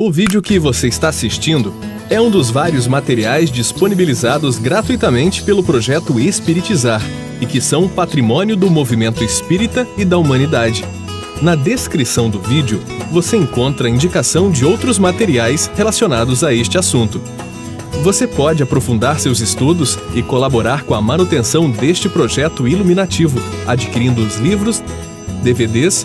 O vídeo que você está assistindo é um dos vários materiais disponibilizados gratuitamente pelo projeto Espiritizar e que são patrimônio do movimento espírita e da humanidade. Na descrição do vídeo, você encontra indicação de outros materiais relacionados a este assunto. Você pode aprofundar seus estudos e colaborar com a manutenção deste projeto iluminativo, adquirindo os livros, DVDs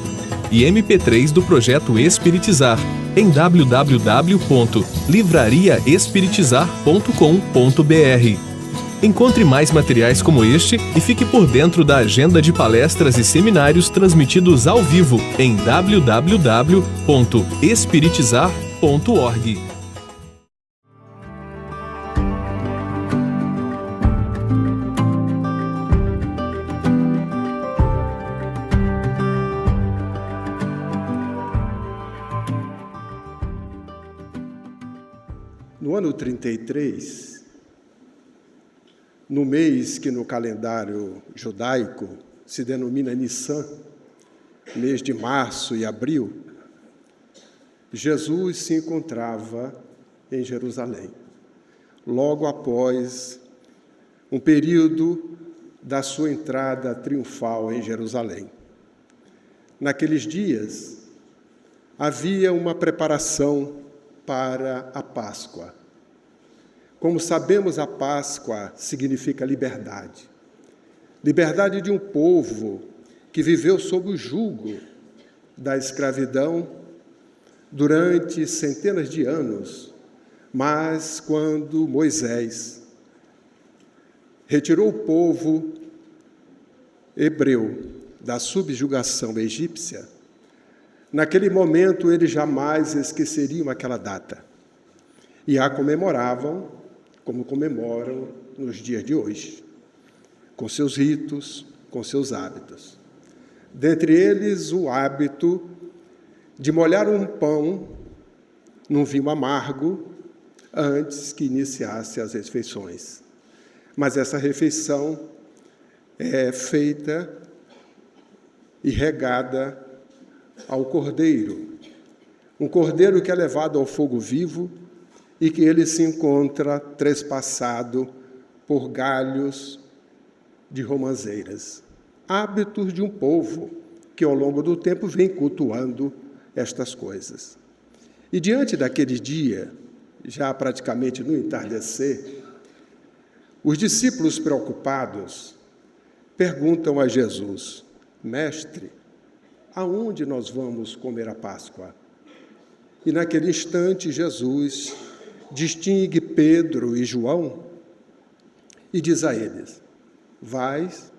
e MP3 do projeto Espiritizar em www.livrariaespiritizar.com.br. Encontre mais materiais como este e fique por dentro da agenda de palestras e seminários transmitidos ao vivo em www.espiritizar.org. No ano 33, no mês que no calendário judaico se denomina Nissan, mês de março e abril, Jesus se encontrava em Jerusalém, logo após um período da sua entrada triunfal em Jerusalém. Naqueles dias, havia uma preparação para a Páscoa. Como sabemos, a Páscoa significa liberdade. Liberdade de um povo que viveu sob o jugo da escravidão durante centenas de anos, mas quando Moisés retirou o povo hebreu da subjugação egípcia, naquele momento, eles jamais esqueceriam aquela data e a comemoravam como comemoram nos dias de hoje, com seus ritos, com seus hábitos. Dentre eles, o hábito de molhar um pão num vinho amargo antes que iniciasse as refeições. Mas essa refeição é feita e regada ao cordeiro, um cordeiro que é levado ao fogo vivo e que ele se encontra trespassado por galhos de romãzeiras, hábitos de um povo que ao longo do tempo vem cultuando estas coisas. E diante daquele dia, já praticamente no entardecer, os discípulos preocupados perguntam a Jesus: Mestre, aonde nós vamos comer a Páscoa? E naquele instante, Jesus distingue Pedro e João e diz a eles: Vais,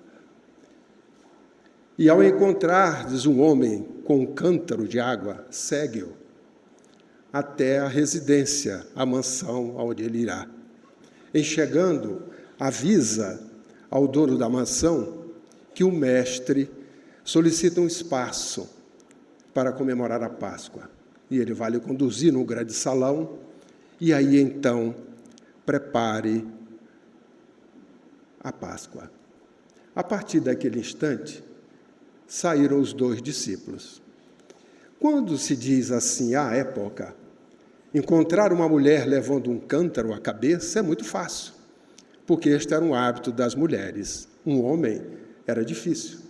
e ao encontrardes um homem com um cântaro de água, segue-o até a residência, a mansão onde ele irá. Em chegando, avisa ao dono da mansão que o mestre solicita um espaço para comemorar a Páscoa. E ele vai lhe conduzir num grande salão, e aí, então, prepare a Páscoa. A partir daquele instante, saíram os dois discípulos. Quando se diz assim, à época, encontrar uma mulher levando um cântaro à cabeça é muito fácil, porque este era um hábito das mulheres. Um homem era difícil.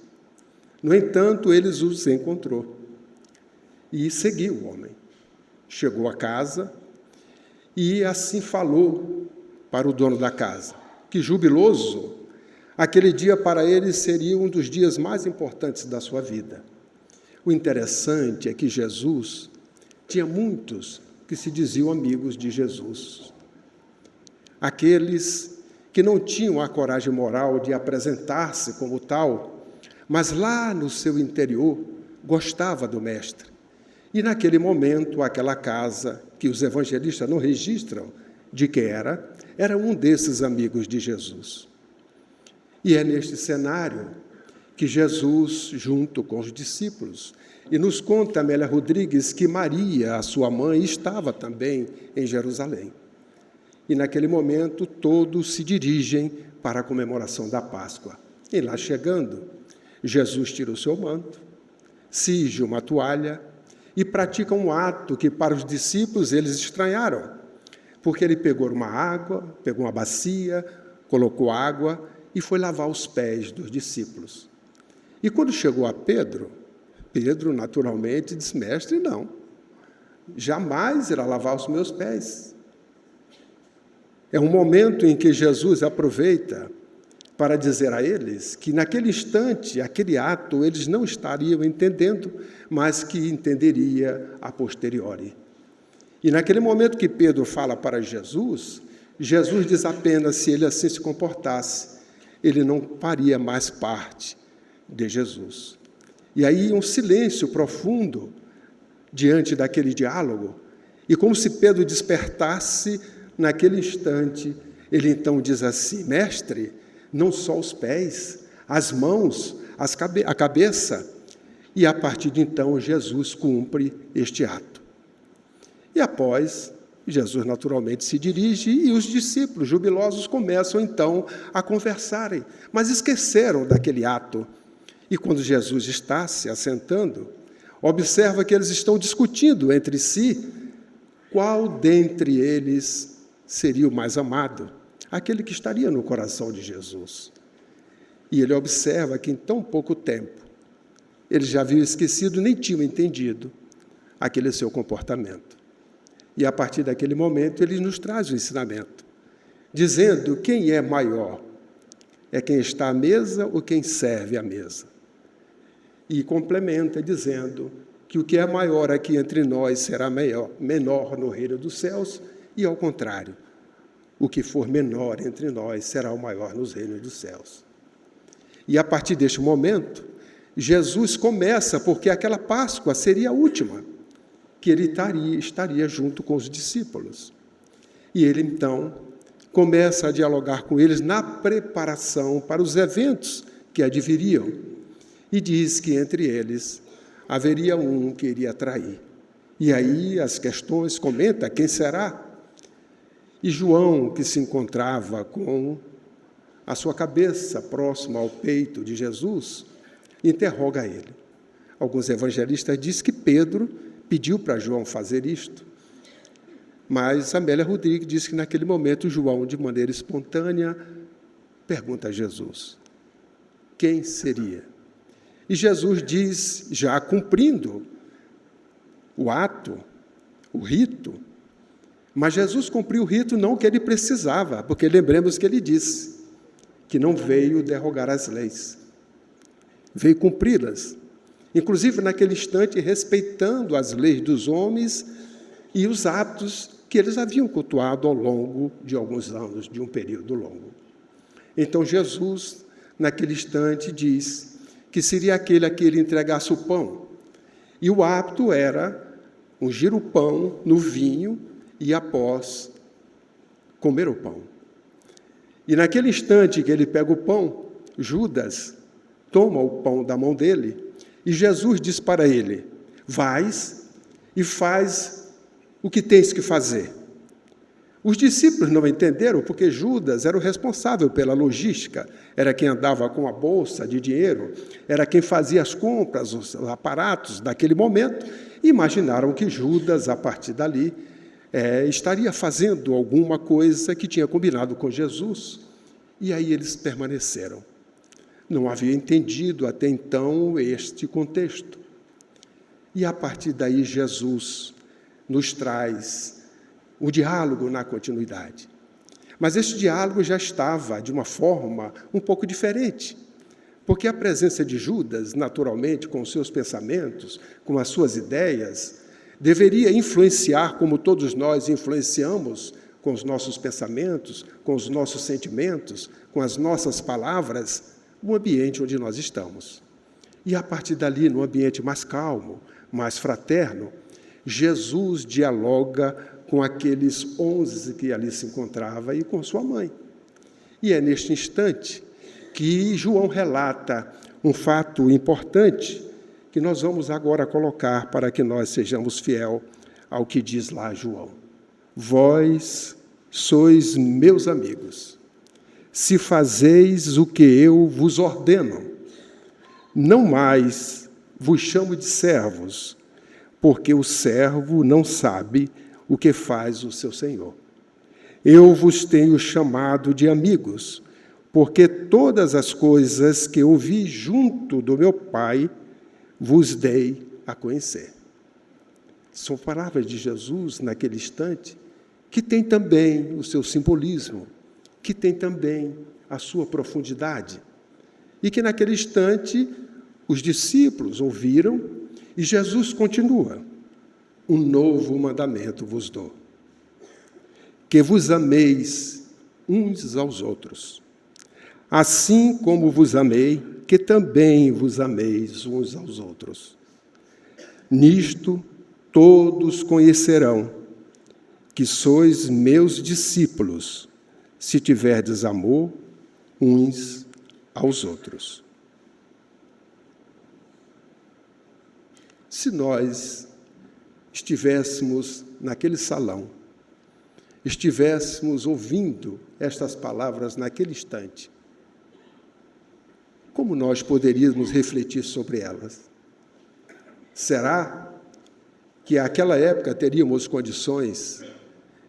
No entanto, eles os encontrou e seguiu o homem. Chegou à casa e assim falou para o dono da casa, que jubiloso, aquele dia para ele seria um dos dias mais importantes da sua vida. O interessante é que Jesus tinha muitos que se diziam amigos de Jesus. Aqueles que não tinham a coragem moral de apresentar-se como tal, mas lá no seu interior gostava do Mestre. E naquele momento, aquela casa, que os evangelistas não registram de que era um desses amigos de Jesus. E é neste cenário que Jesus, junto com os discípulos, e nos conta Amélia Rodrigues que Maria, a sua mãe, estava também em Jerusalém. E naquele momento, todos se dirigem para a comemoração da Páscoa. E lá chegando, Jesus tira o seu manto, cinge uma toalha e pratica um ato que para os discípulos eles estranharam, porque ele pegou uma bacia, colocou água e foi lavar os pés dos discípulos. E quando chegou a Pedro naturalmente disse: mestre, não, jamais irá lavar os meus pés. É um momento em que Jesus aproveita para dizer a eles que naquele instante, aquele ato, eles não estariam entendendo, mas que entenderia a posteriori. E naquele momento que Pedro fala para Jesus, Jesus diz apenas: se ele assim se comportasse, ele não faria mais parte de Jesus. E aí um silêncio profundo diante daquele diálogo, e como se Pedro despertasse naquele instante, ele então diz assim: mestre, não só os pés, as mãos, a cabeça. E a partir de então, Jesus cumpre este ato. E após, Jesus naturalmente se dirige e os discípulos jubilosos começam então a conversarem, mas esqueceram daquele ato. E quando Jesus está se assentando, observa que eles estão discutindo entre si qual dentre eles seria o mais amado, aquele que estaria no coração de Jesus. E ele observa que em tão pouco tempo eles já haviam esquecido, nem tinham entendido aquele seu comportamento. E a partir daquele momento ele nos traz o ensinamento, dizendo: quem é maior? É quem está à mesa ou quem serve à mesa? E complementa dizendo que o que é maior aqui entre nós será menor no reino dos céus, e ao contrário, o que for menor entre nós será o maior nos reinos dos céus. E a partir deste momento, Jesus começa, porque aquela Páscoa seria a última, que ele estaria junto com os discípulos. E ele, então, começa a dialogar com eles na preparação para os eventos que adviriam. E diz que entre eles haveria um que iria trair. E aí as questões comenta: quem será? E João, que se encontrava com a sua cabeça próxima ao peito de Jesus, interroga ele. Alguns evangelistas dizem que Pedro pediu para João fazer isto, mas Amélia Rodrigues diz que naquele momento João, de maneira espontânea, pergunta a Jesus: quem seria? E Jesus diz, já cumprindo o ato, o rito, mas Jesus cumpriu o rito não que ele precisava, porque lembremos que ele disse que não veio derrogar as leis, veio cumpri-las, inclusive naquele instante respeitando as leis dos homens e os atos que eles haviam cultuado ao longo de alguns anos, de um período longo. Então Jesus, naquele instante, diz que seria aquele a que ele entregasse o pão, e o hábito era ungir o pão no vinho e após comer o pão. E naquele instante que ele pega o pão, Judas toma o pão da mão dele e Jesus diz para ele: vais e faz o que tens que fazer. Os discípulos não entenderam, porque Judas era o responsável pela logística, era quem andava com a bolsa de dinheiro, era quem fazia as compras, os aparatos daquele momento, e imaginaram que Judas, a partir dali, estaria fazendo alguma coisa que tinha combinado com Jesus. E aí eles permaneceram. Não havia entendido até então este contexto. E a partir daí Jesus nos traz o diálogo na continuidade. Mas este diálogo já estava de uma forma um pouco diferente, porque a presença de Judas, naturalmente, com os seus pensamentos, com as suas ideias, deveria influenciar, como todos nós influenciamos, com os nossos pensamentos, com os nossos sentimentos, com as nossas palavras, o ambiente onde nós estamos. E a partir dali, num ambiente mais calmo, mais fraterno, Jesus dialoga com aqueles 11 que ali se encontrava e com sua mãe. E é neste instante que João relata um fato importante que nós vamos agora colocar para que nós sejamos fiel ao que diz lá João. Vós sois meus amigos, se fazeis o que eu vos ordeno. Não mais vos chamo de servos, porque o servo não sabe o que faz o seu senhor. Eu vos tenho chamado de amigos, porque todas as coisas que ouvi junto do meu Pai vos dei a conhecer. São palavras de Jesus naquele instante, que tem também o seu simbolismo, que tem também a sua profundidade, e que naquele instante os discípulos ouviram, e Jesus continua: um novo mandamento vos dou, que vos ameis uns aos outros, assim como vos amei, que também vos ameis uns aos outros. Nisto todos conhecerão que sois meus discípulos, se tiverdes amor uns aos outros. Se nós estivéssemos naquele salão, estivéssemos ouvindo estas palavras naquele instante, como nós poderíamos refletir sobre elas? Será que naquela época teríamos condições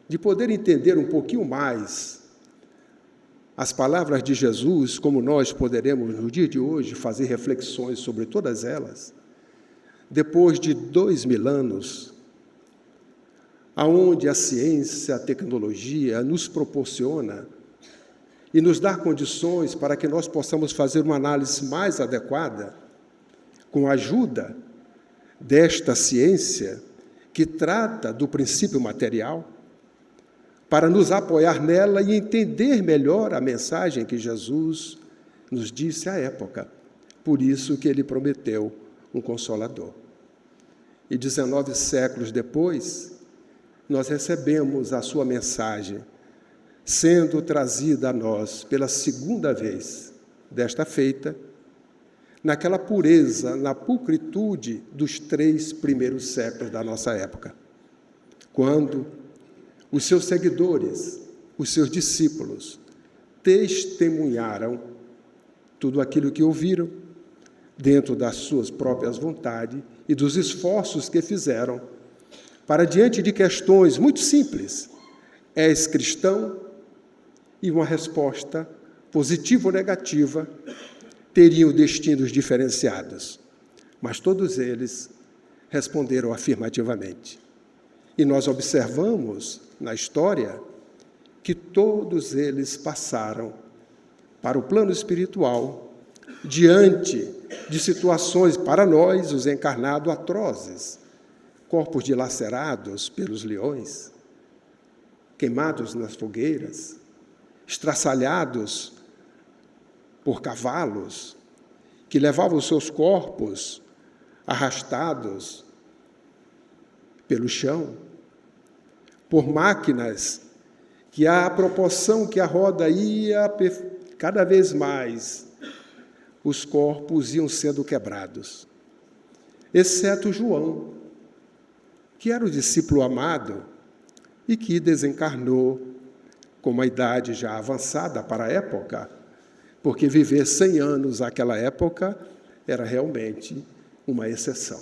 de poder entender um pouquinho mais as palavras de Jesus, como nós poderemos, no dia de hoje, fazer reflexões sobre todas elas? Depois de 2000 anos, aonde a ciência, a tecnologia nos proporciona e nos dá condições para que nós possamos fazer uma análise mais adequada, com a ajuda desta ciência, que trata do princípio material, para nos apoiar nela e entender melhor a mensagem que Jesus nos disse à época. Por isso que ele prometeu um Consolador. E 19 séculos depois, nós recebemos a sua mensagem, sendo trazida a nós pela segunda vez, desta feita, naquela pureza, na pulcritude dos 3 primeiros séculos da nossa época, quando os seus seguidores, os seus discípulos, testemunharam tudo aquilo que ouviram, dentro das suas próprias vontades e dos esforços que fizeram para, diante de questões muito simples, és cristão? E uma resposta positiva ou negativa, teriam destinos diferenciados, mas todos eles responderam afirmativamente. E nós observamos na história que todos eles passaram para o plano espiritual diante de situações, para nós, os encarnados, atrozes, corpos dilacerados pelos leões, queimados nas fogueiras, estraçalhados por cavalos, que levavam seus corpos arrastados pelo chão, por máquinas que, à proporção que a roda ia cada vez mais, os corpos iam sendo quebrados, exceto João, que era o discípulo amado e que desencarnou com uma idade já avançada para a época, porque viver 100 anos naquela época era realmente uma exceção.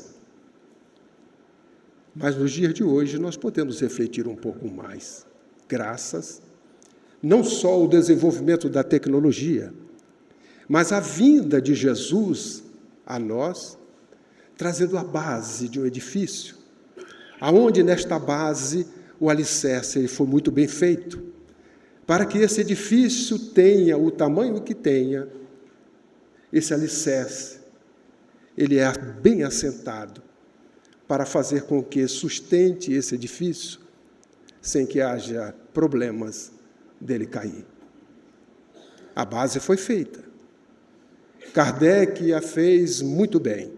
Mas nos dias de hoje nós podemos refletir um pouco mais, graças não só ao desenvolvimento da tecnologia, mas a vinda de Jesus a nós, trazendo a base de um edifício, aonde nesta base o alicerce foi muito bem feito, para que esse edifício tenha o tamanho que tenha, esse alicerce, ele é bem assentado, para fazer com que sustente esse edifício, sem que haja problemas dele cair. A base foi feita. Kardec a fez muito bem.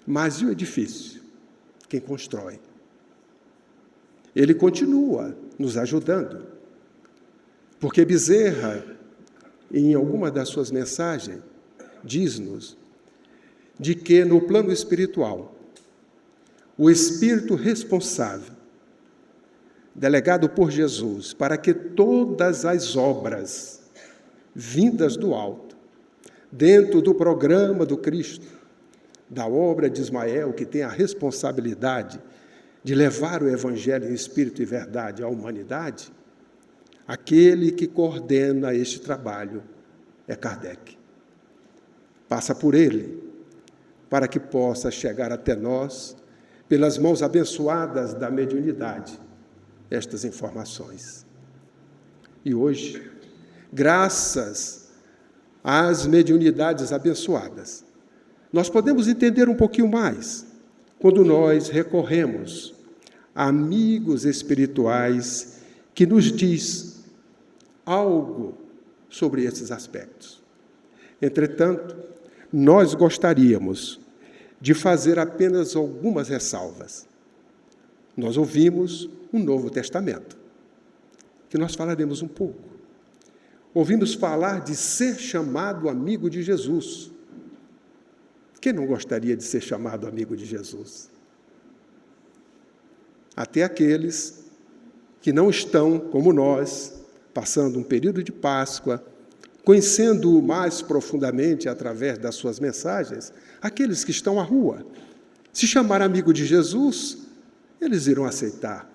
Mas e o edifício? Quem constrói? Ele continua nos ajudando. Porque Bezerra, em alguma das suas mensagens, diz-nos de que no plano espiritual, o espírito responsável, delegado por Jesus, para que todas as obras vindas do alto, dentro do programa do Cristo, da obra de Ismael, que tem a responsabilidade de levar o Evangelho em espírito e verdade à humanidade, aquele que coordena este trabalho é Kardec. Passa por ele, para que possa chegar até nós, pelas mãos abençoadas da mediunidade, estas informações. E hoje, graças às mediunidades abençoadas, nós podemos entender um pouquinho mais quando nós recorremos a amigos espirituais que nos diz algo sobre esses aspectos. Entretanto, nós gostaríamos de fazer apenas algumas ressalvas. Nós ouvimos um Novo Testamento, que nós falaremos um pouco. Ouvimos falar de ser chamado amigo de Jesus. Quem não gostaria de ser chamado amigo de Jesus? Até aqueles que não estão, como nós, passando um período de Páscoa, conhecendo-o mais profundamente através das suas mensagens, aqueles que estão à rua. Se chamar amigo de Jesus, eles irão aceitar,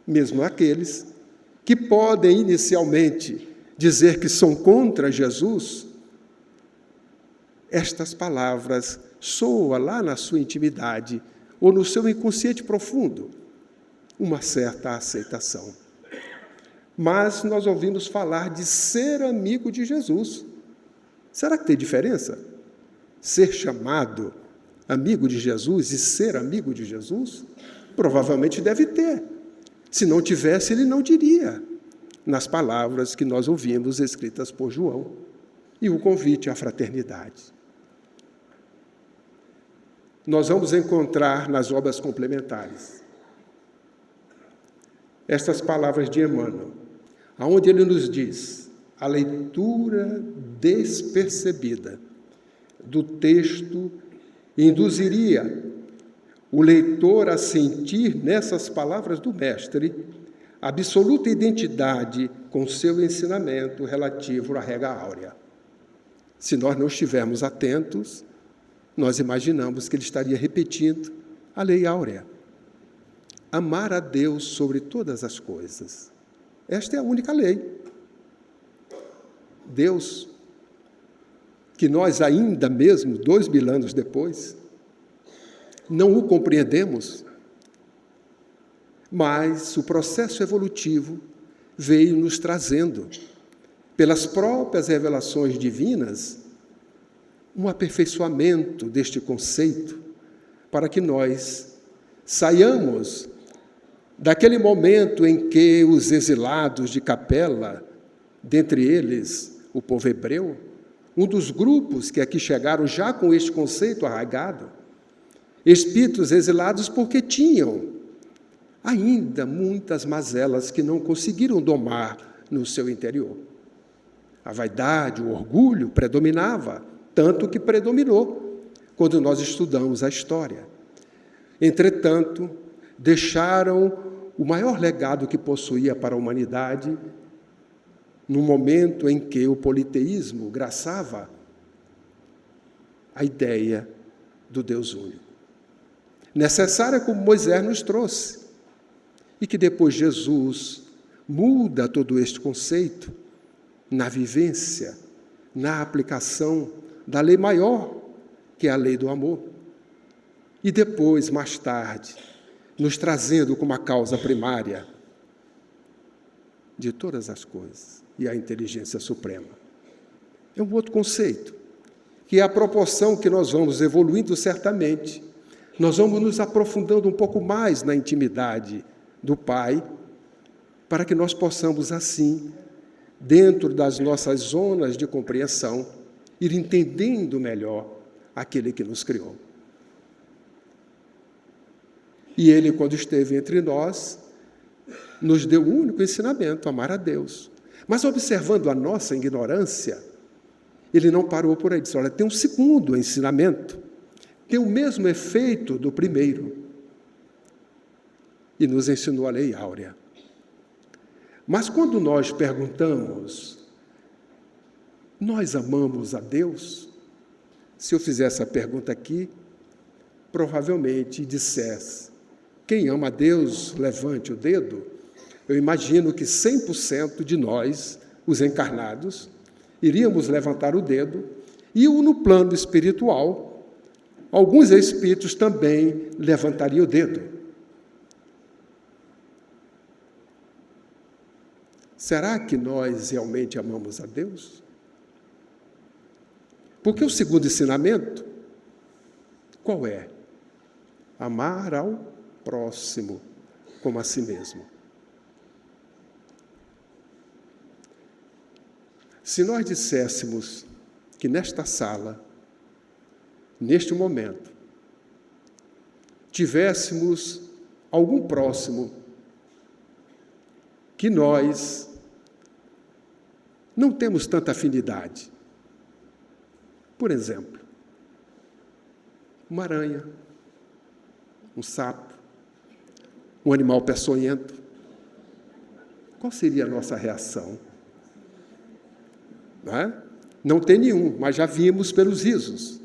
mesmo aqueles que podem inicialmente dizer que são contra Jesus. Estas palavras soam lá na sua intimidade ou no seu inconsciente profundo uma certa aceitação. Mas nós ouvimos falar de ser amigo de Jesus. Será que tem diferença? Ser chamado amigo de Jesus e ser amigo de Jesus? Provavelmente deve ter. Se não tivesse, ele não diria, nas palavras que nós ouvimos escritas por João, e o convite à fraternidade. Nós vamos encontrar nas obras complementares estas palavras de Emmanuel, aonde ele nos diz: a leitura despercebida do texto induziria o leitor a sentir nessas palavras do Mestre absoluta identidade com seu ensinamento relativo à regra áurea. Se nós não estivermos atentos, nós imaginamos que ele estaria repetindo a lei áurea. Amar a Deus sobre todas as coisas. Esta é a única lei. Deus, que nós ainda mesmo, 2000 anos depois, não o compreendemos, mas o processo evolutivo veio nos trazendo, pelas próprias revelações divinas, um aperfeiçoamento deste conceito, para que nós saiamos daquele momento em que os exilados de Capela, dentre eles o povo hebreu, um dos grupos que aqui chegaram já com este conceito arraigado, espíritos exilados porque tinham ainda muitas mazelas que não conseguiram domar no seu interior. A vaidade, o orgulho predominava, tanto que predominou quando nós estudamos a história. Entretanto, deixaram o maior legado que possuía para a humanidade no momento em que o politeísmo graçava a ideia do Deus único. Necessária como Moisés nos trouxe, e que depois Jesus muda todo este conceito na vivência, na aplicação da lei maior, que é a lei do amor. E depois, mais tarde, nos trazendo como a causa primária de todas as coisas, e a inteligência suprema. É um outro conceito, que é a proporção que nós vamos evoluindo certamente. Nós vamos nos aprofundando um pouco mais na intimidade do Pai, para que nós possamos, assim, dentro das nossas zonas de compreensão, ir entendendo melhor aquele que nos criou. E Ele, quando esteve entre nós, nos deu o único ensinamento, amar a Deus. Mas, observando a nossa ignorância, Ele não parou por aí, disse: olha, tem um segundo ensinamento, tem o mesmo efeito do primeiro. E nos ensinou a lei áurea. Mas quando nós perguntamos, nós amamos a Deus? Se eu fizer essa pergunta aqui, provavelmente dissesse: quem ama a Deus, levante o dedo. Eu imagino que 100% de nós, os encarnados, iríamos levantar o dedo, e no plano espiritual, alguns espíritos também levantariam o dedo. Será que nós realmente amamos a Deus? Porque o segundo ensinamento, qual é? Amar ao próximo como a si mesmo. Se nós disséssemos que nesta sala, neste momento, tivéssemos algum próximo que nós não temos tanta afinidade. Por exemplo, uma aranha, um sapo, um animal peçonhento. Qual seria a nossa reação? Não é? Não tem nenhum, mas já vimos pelos risos.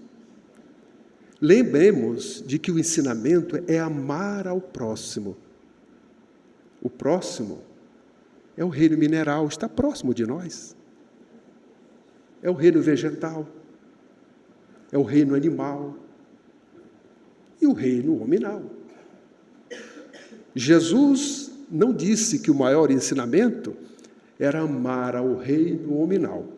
Lembremos de que o ensinamento é amar ao próximo. O próximo é o reino mineral, está próximo de nós. É o reino vegetal, é o reino animal e o reino hominal. Jesus não disse que o maior ensinamento era amar ao reino hominal,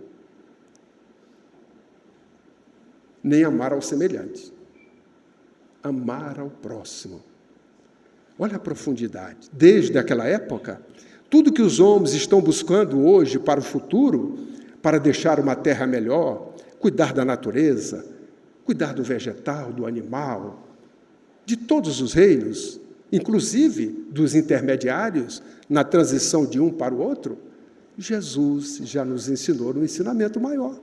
nem amar ao semelhante. Amar ao próximo. Olha a profundidade. Desde aquela época, tudo que os homens estão buscando hoje para o futuro, para deixar uma terra melhor, cuidar da natureza, cuidar do vegetal, do animal, de todos os reinos, inclusive dos intermediários, na transição de um para o outro, Jesus já nos ensinou um ensinamento maior.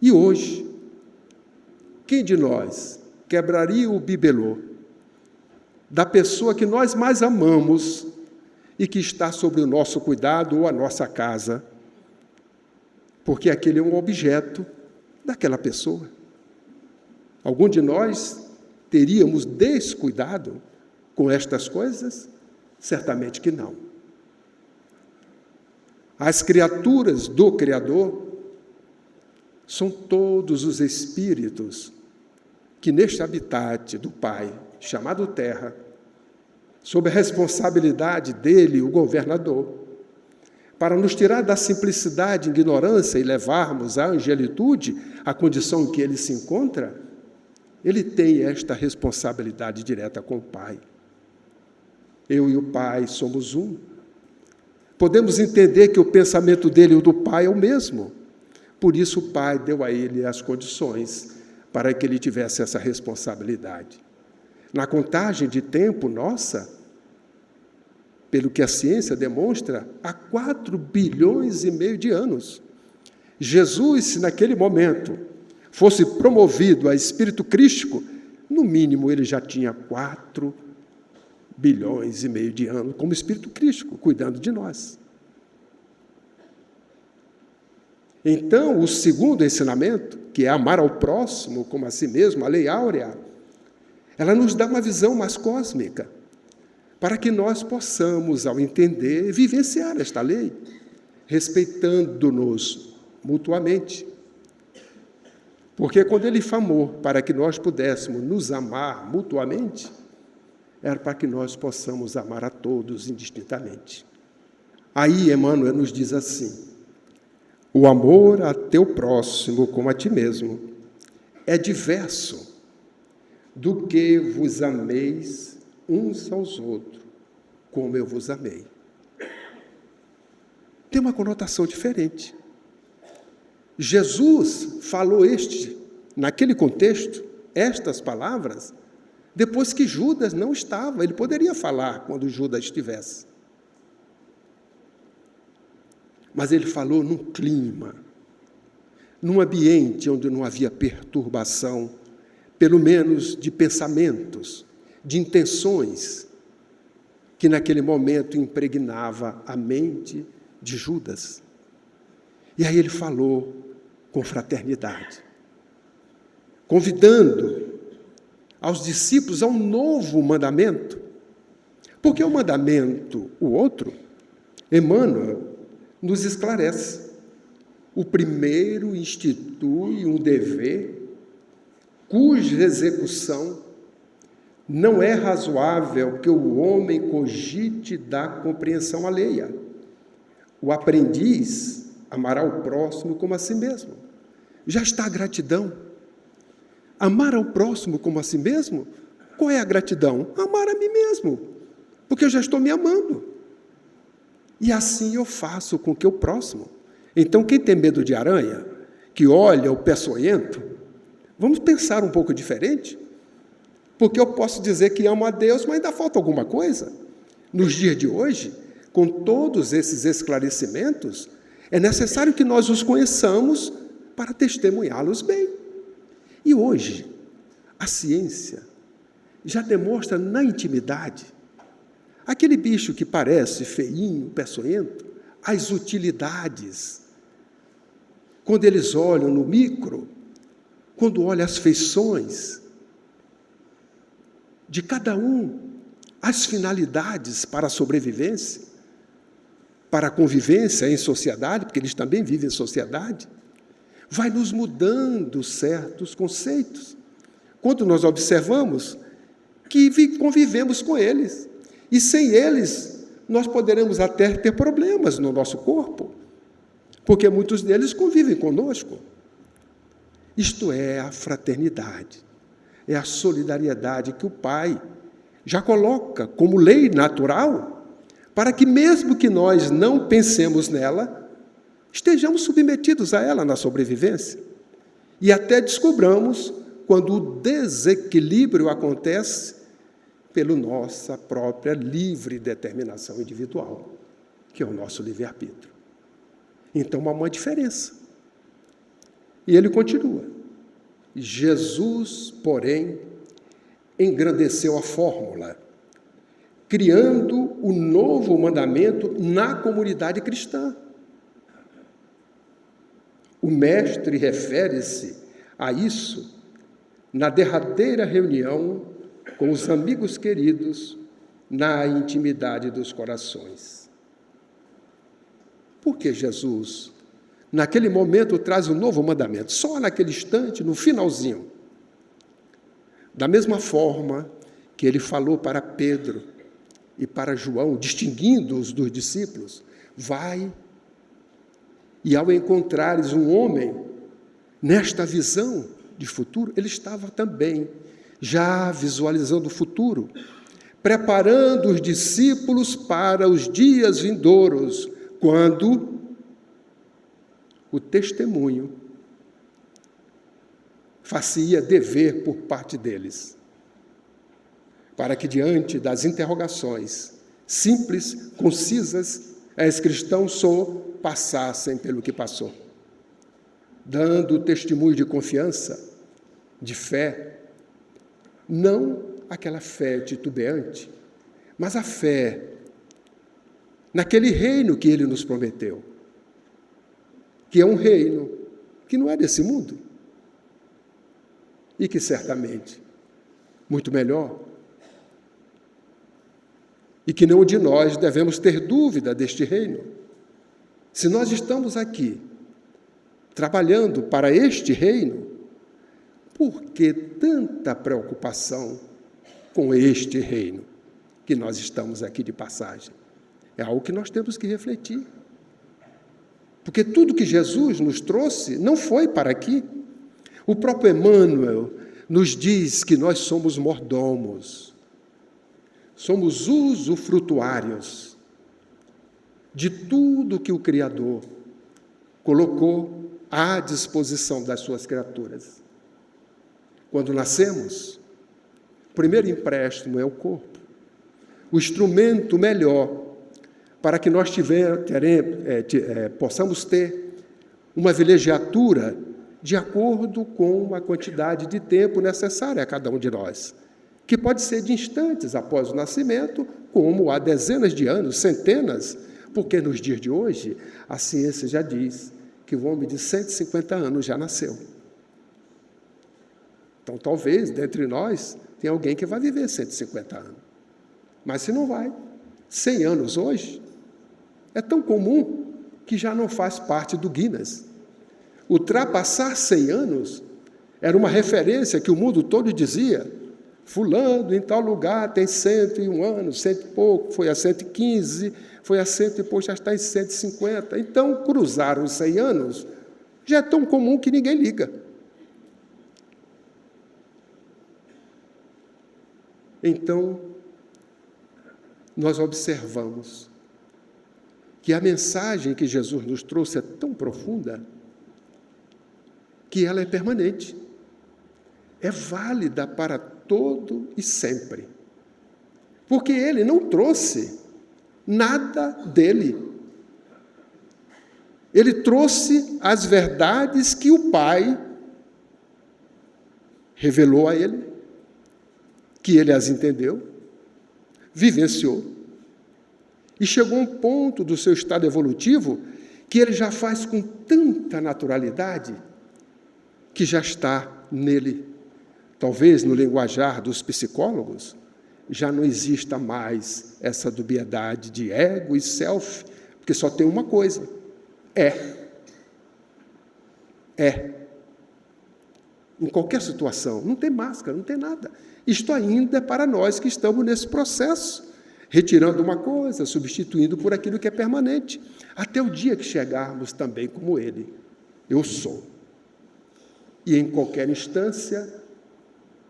E hoje, quem de nós quebraria o bibelô da pessoa que nós mais amamos e que está sob o nosso cuidado ou a nossa casa, porque aquele é um objeto daquela pessoa? Algum de nós teríamos descuidado com estas coisas? Certamente que não. As criaturas do Criador são todos os espíritos que neste habitat do Pai, chamado Terra, sob a responsabilidade dele, o governador, para nos tirar da simplicidade e ignorância e levarmos à angelitude, a condição em que ele se encontra, ele tem esta responsabilidade direta com o Pai. Eu e o Pai somos um. Podemos entender que o pensamento dele e o do Pai é o mesmo. Por isso o Pai deu a ele as condições para que ele tivesse essa responsabilidade. Na contagem de tempo nossa, pelo que a ciência demonstra, há 4,5 bilhões de anos. Jesus, se naquele momento fosse promovido a espírito crístico, no mínimo ele já tinha 4,5 bilhões de anos como espírito crístico, cuidando de nós. Então, o segundo ensinamento, que é amar ao próximo como a si mesmo, a lei áurea, ela nos dá uma visão mais cósmica, para que nós possamos, ao entender, vivenciar esta lei, respeitando-nos mutuamente. Porque quando ele famou para que nós pudéssemos nos amar mutuamente, era para que nós possamos amar a todos indistintamente. Aí Emmanuel nos diz assim: o amor a teu próximo como a ti mesmo é diverso do que vos ameis uns aos outros, como eu vos amei. Tem uma conotação diferente. Jesus falou naquele contexto, estas palavras, depois que Judas não estava. Ele poderia falar quando Judas estivesse. Mas ele falou num clima, num ambiente onde não havia perturbação, pelo menos de pensamentos, de intenções, que naquele momento impregnava a mente de Judas. E aí ele falou com fraternidade, convidando aos discípulos há um novo mandamento. Porque o mandamento, o outro, Emmanuel, nos esclarece. O primeiro institui um dever cuja execução não é razoável que o homem cogite da compreensão alheia. O aprendiz amará o próximo como a si mesmo. Já está a gratidão. Amar ao próximo como a si mesmo? Qual é a gratidão? Amar a mim mesmo, porque eu já estou me amando. E assim eu faço com que o próximo. Então, quem tem medo de aranha, que olha o peçonhento, vamos pensar um pouco diferente, porque eu posso dizer que amo a Deus, mas ainda falta alguma coisa. Nos dias de hoje, com todos esses esclarecimentos, é necessário que nós os conheçamos para testemunhá-los bem. E hoje, a ciência já demonstra na intimidade, aquele bicho que parece feinho, peçonhento, as utilidades. Quando eles olham no micro, quando olham as feições de cada um, as finalidades para a sobrevivência, para a convivência em sociedade, porque eles também vivem em sociedade, vai nos mudando certos conceitos. Quando nós observamos que convivemos com eles, e sem eles nós poderemos até ter problemas no nosso corpo, porque muitos deles convivem conosco. Isto é a fraternidade, é a solidariedade que o Pai já coloca como lei natural, para que mesmo que nós não pensemos nela, estejamos submetidos a ela na sobrevivência. E até descobramos quando o desequilíbrio acontece pela nossa própria livre determinação individual, que é o nosso livre-arbítrio. Então, há uma diferença. E ele continua. Jesus, porém, engrandeceu a fórmula, criando o novo mandamento na comunidade cristã. O mestre refere-se a isso na derradeira reunião com os amigos queridos na intimidade dos corações. Por que Jesus, naquele momento, traz um novo mandamento? Só naquele instante, no finalzinho. Da mesma forma que ele falou para Pedro e para João, distinguindo-os dos discípulos, vai, e ao encontrares um homem nesta visão de futuro, ele estava também já visualizando o futuro, preparando os discípulos para os dias vindouros, quando o testemunho fazia dever por parte deles, para que diante das interrogações simples, concisas, os cristãos só passassem pelo que passou, dando testemunho de confiança, de fé, não aquela fé titubeante, mas a fé naquele reino que ele nos prometeu, que é um reino que não é desse mundo, e que certamente muito melhor, e que nenhum de nós devemos ter dúvida deste reino. Se nós estamos aqui trabalhando para este reino, por que tanta preocupação com este reino que nós estamos aqui de passagem? É algo que nós temos que refletir. Porque tudo que Jesus nos trouxe não foi para aqui. O próprio Emmanuel nos diz que nós somos mordomos, somos usufrutuários de tudo que o Criador colocou à disposição das suas criaturas. Quando nascemos, o primeiro empréstimo é o corpo, o instrumento melhor para que nós possamos ter uma vilegiatura de acordo com a quantidade de tempo necessária a cada um de nós, que pode ser de instantes após o nascimento, como há dezenas de anos, centenas, porque nos dias de hoje a ciência já diz que o homem de 150 anos já nasceu. Então, talvez, dentre nós, tem alguém que vai viver 150 anos. Mas se não vai, 100 anos hoje, é tão comum que já não faz parte do Guinness. Ultrapassar 100 anos era uma referência que o mundo todo dizia: fulano em tal lugar tem 101 anos, 100 e pouco, foi a 115, foi a 100 e pouco, já está em 150. Então, cruzar os 100 anos já é tão comum que ninguém liga. Então, nós observamos que a mensagem que Jesus nos trouxe é tão profunda que ela é permanente, é válida para todo e sempre. Porque ele não trouxe nada dele. Ele trouxe as verdades que o Pai revelou a ele, que ele as entendeu, vivenciou, e chegou a um ponto do seu estado evolutivo que ele já faz com tanta naturalidade que já está nele. Talvez no linguajar dos psicólogos já não exista mais essa dubiedade de ego e self, porque só tem uma coisa: é. Em qualquer situação, não tem máscara, não tem nada. Isto ainda é para nós que estamos nesse processo, retirando uma coisa, substituindo por aquilo que é permanente, até o dia que chegarmos também como ele. Eu sou. E em qualquer instância,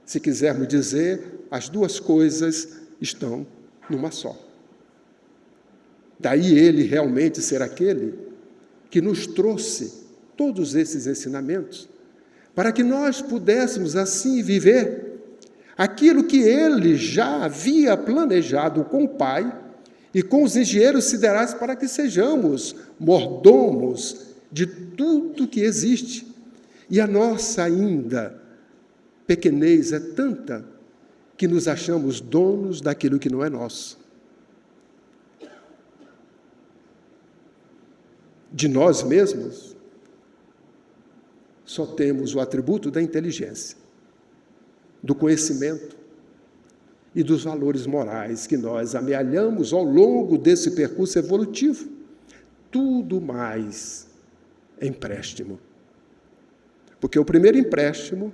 se quisermos dizer, as duas coisas estão numa só. Daí ele realmente ser aquele que nos trouxe todos esses ensinamentos, para que nós pudéssemos assim viver aquilo que ele já havia planejado com o Pai e com os engenheiros siderais para que sejamos mordomos de tudo que existe. E a nossa ainda pequenez é tanta que nos achamos donos daquilo que não é nosso. De nós mesmos, só temos o atributo da inteligência, do conhecimento e dos valores morais que nós amealhamos ao longo desse percurso evolutivo. Tudo mais é empréstimo. Porque o primeiro empréstimo,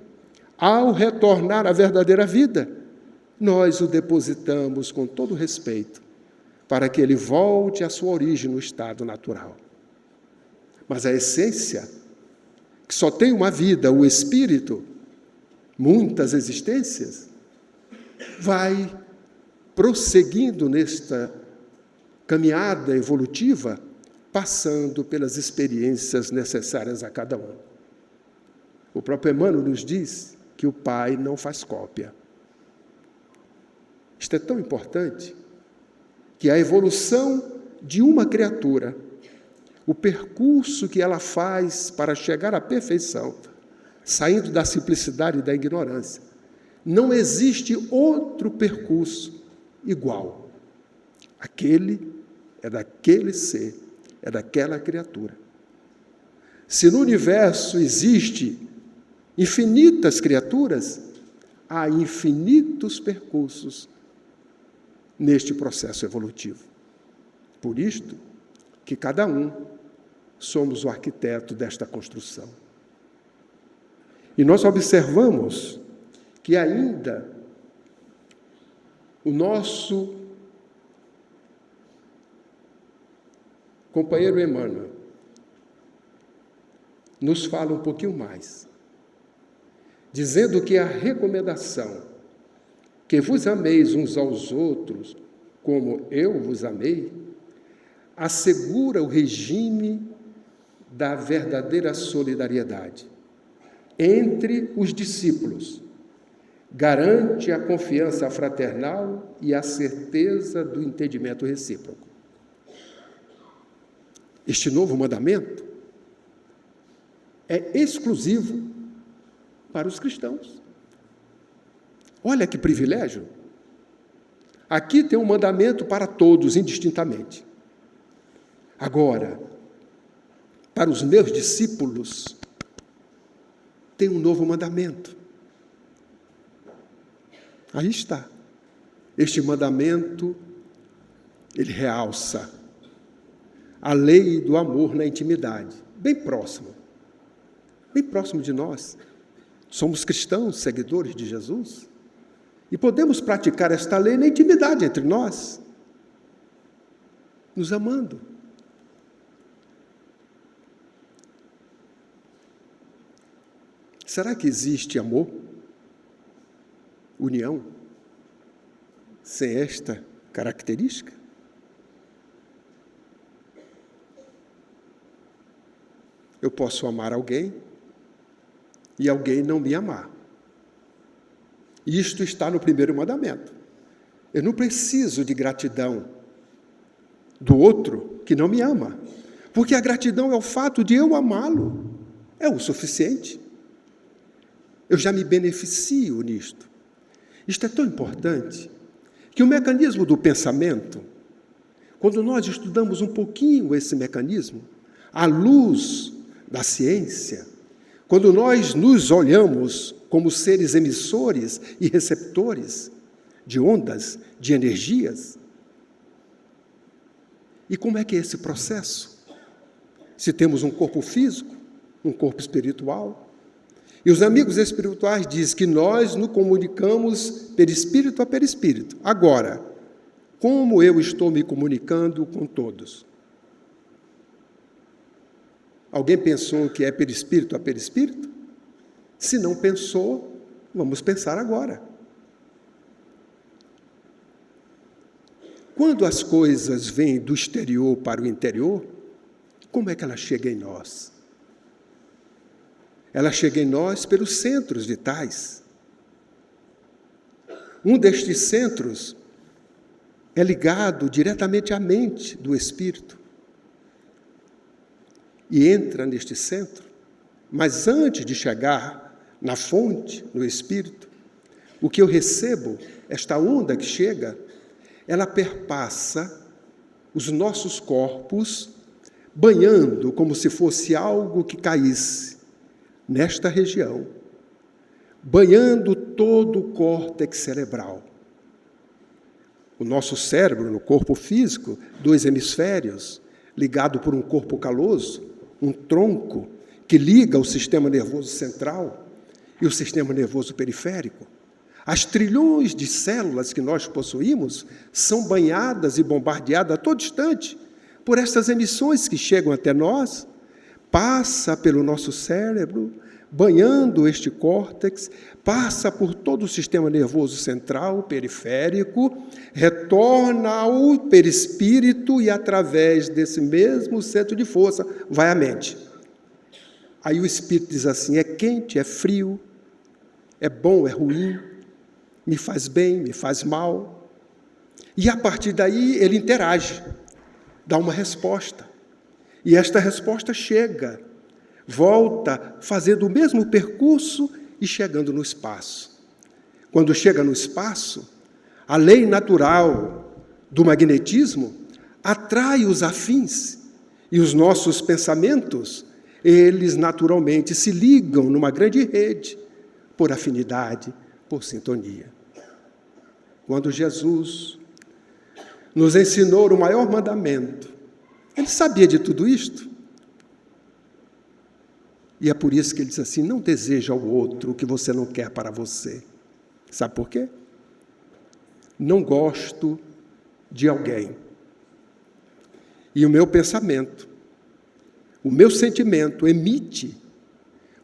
ao retornar à verdadeira vida, nós o depositamos com todo respeito, para que ele volte à sua origem no estado natural. Mas a essência, que só tem uma vida, o espírito, muitas existências, vai prosseguindo nesta caminhada evolutiva, passando pelas experiências necessárias a cada um. O próprio Emmanuel nos diz que o Pai não faz cópia. Isto é tão importante que a evolução de uma criatura, o percurso que ela faz para chegar à perfeição, saindo da simplicidade e da ignorância, não existe outro percurso igual. Aquele é daquele ser, é daquela criatura. Se no universo existe infinitas criaturas, há infinitos percursos neste processo evolutivo. Por isto que cada um somos o arquiteto desta construção. E nós observamos que ainda o nosso companheiro Emmanuel nos fala um pouquinho mais, dizendo que a recomendação que vos ameis uns aos outros como eu vos amei, assegura o regime da verdadeira solidariedade entre os discípulos, garante a confiança fraternal e a certeza do entendimento recíproco. Este novo mandamento é exclusivo para os cristãos. Olha que privilégio! Aqui tem um mandamento para todos, indistintamente. Agora, para os meus discípulos, tem um novo mandamento. Aí está. Este mandamento, ele realça a lei do amor na intimidade, bem próximo de nós. Somos cristãos, seguidores de Jesus, e podemos praticar esta lei na intimidade entre nós, nos amando. Será que existe amor, união, sem esta característica? Eu posso amar alguém e alguém não me amar. Isto está no primeiro mandamento. Eu não preciso de gratidão do outro que não me ama, porque a gratidão é o fato de eu amá-lo. É o suficiente. Eu já me beneficio nisto. Isto é tão importante que o mecanismo do pensamento, quando nós estudamos um pouquinho esse mecanismo, à luz da ciência, quando nós nos olhamos como seres emissores e receptores de ondas, de energias, e como é que é esse processo? Se temos um corpo físico, um corpo espiritual, e os amigos espirituais dizem que nós nos comunicamos perispírito a perispírito. Agora, como eu estou me comunicando com todos? Alguém pensou que é perispírito a perispírito? Se não pensou, vamos pensar agora. Quando as coisas vêm do exterior para o interior, como é que ela chega em nós? Ela chega em nós pelos centros vitais. Um destes centros é ligado diretamente à mente do espírito. E entra neste centro, mas antes de chegar na fonte, no espírito, o que eu recebo, esta onda que chega, ela perpassa os nossos corpos, banhando como se fosse algo que caísse nesta região, banhando todo o córtex cerebral. O nosso cérebro, no corpo físico, 2 hemisférios, ligado por um corpo caloso, um tronco que liga o sistema nervoso central e o sistema nervoso periférico. As trilhões de células que nós possuímos são banhadas e bombardeadas a todo instante por estas emissões que chegam até nós, passa pelo nosso cérebro, banhando este córtex, passa por todo o sistema nervoso central, periférico, retorna ao perispírito e, através desse mesmo centro de força, vai à mente. Aí o espírito diz assim, é quente, é frio, é bom, é ruim, me faz bem, me faz mal. E, a partir daí, ele interage, dá uma resposta. E esta resposta chega, volta fazendo o mesmo percurso e chegando no espaço. Quando chega no espaço, a lei natural do magnetismo atrai os afins e os nossos pensamentos, eles naturalmente se ligam numa grande rede por afinidade, por sintonia. Quando Jesus nos ensinou o maior mandamento, ele sabia de tudo isto. E é por isso que ele diz assim, não deseja ao outro o que você não quer para você. Sabe por quê? Não gosto de alguém. E o meu pensamento, o meu sentimento emite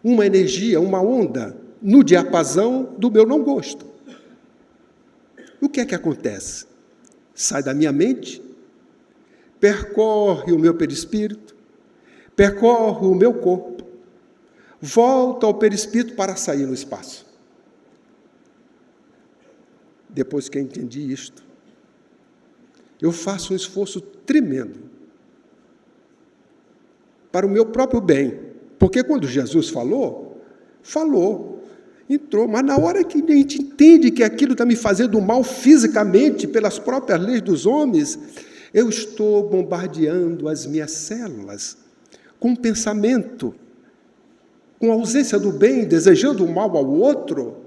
uma energia, uma onda, no diapasão do meu não gosto. O que é que acontece? Sai da minha mente, percorre o meu perispírito, percorre o meu corpo, volta ao perispírito para sair no espaço. Depois que eu entendi isto, eu faço um esforço tremendo para o meu próprio bem. Porque quando Jesus falou, entrou, mas na hora que a gente entende que aquilo está me fazendo mal fisicamente, pelas próprias leis dos homens, eu estou bombardeando as minhas células com pensamento, com ausência do bem, desejando o mal ao outro,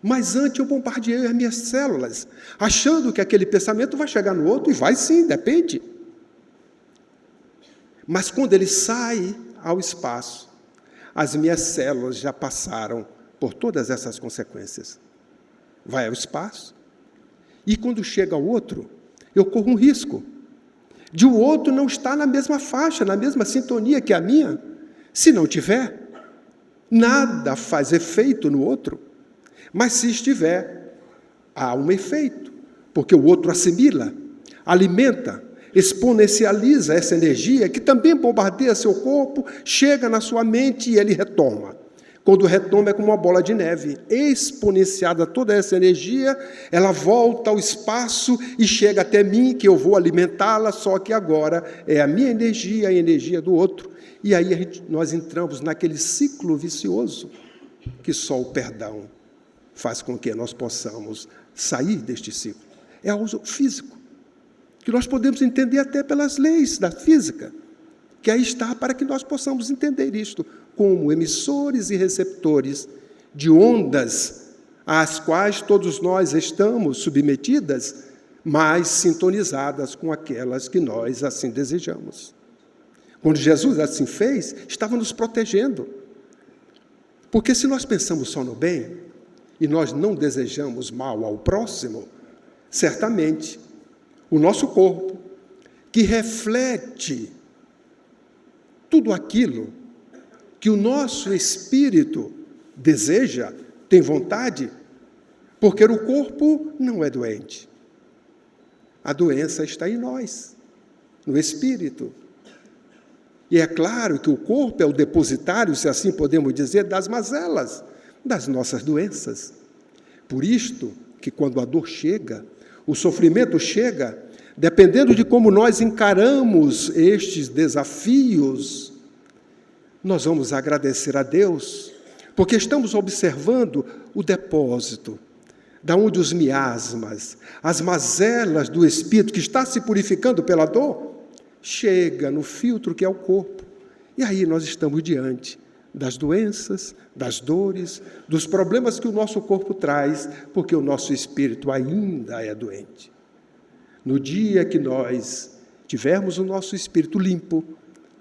Mas antes eu bombardeei as minhas células, achando que aquele pensamento vai chegar no outro, e vai sim, depende. Mas quando ele sai ao espaço, as minhas células já passaram por todas essas consequências. Vai ao espaço, e quando chega ao outro, eu corro um risco de o outro não estar na mesma faixa, na mesma sintonia que a minha. Se não tiver, nada faz efeito no outro. Mas se estiver, há um efeito, porque o outro assimila, alimenta, exponencializa essa energia que também bombardeia seu corpo, chega na sua mente e ele retoma. Quando retoma é como uma bola de neve, exponenciada toda essa energia, ela volta ao espaço e chega até mim, que eu vou alimentá-la, só que agora é a minha energia, a energia do outro. E aí nós entramos naquele ciclo vicioso que só o perdão faz com que nós possamos sair deste ciclo. É algo físico, que nós podemos entender até pelas leis da física, que aí está para que nós possamos entender isto, como emissores e receptores de ondas às quais todos nós estamos submetidas, mas sintonizadas com aquelas que nós assim desejamos. Quando Jesus assim fez, estava nos protegendo. Porque se nós pensamos só no bem, e nós não desejamos mal ao próximo, certamente o nosso corpo, que reflete tudo aquilo que o nosso espírito deseja, tem vontade, porque o corpo não é doente. A doença está em nós, no espírito. E é claro que o corpo é o depositário, se assim podemos dizer, das mazelas, das nossas doenças. Por isto que quando a dor chega, o sofrimento chega, dependendo de como nós encaramos estes desafios, nós vamos agradecer a Deus, porque estamos observando o depósito, da onde os miasmas, as mazelas do espírito que está se purificando pela dor, chega no filtro que é o corpo. E aí nós estamos diante das doenças, das dores, dos problemas que o nosso corpo traz, porque o nosso espírito ainda é doente. No dia que nós tivermos o nosso espírito limpo,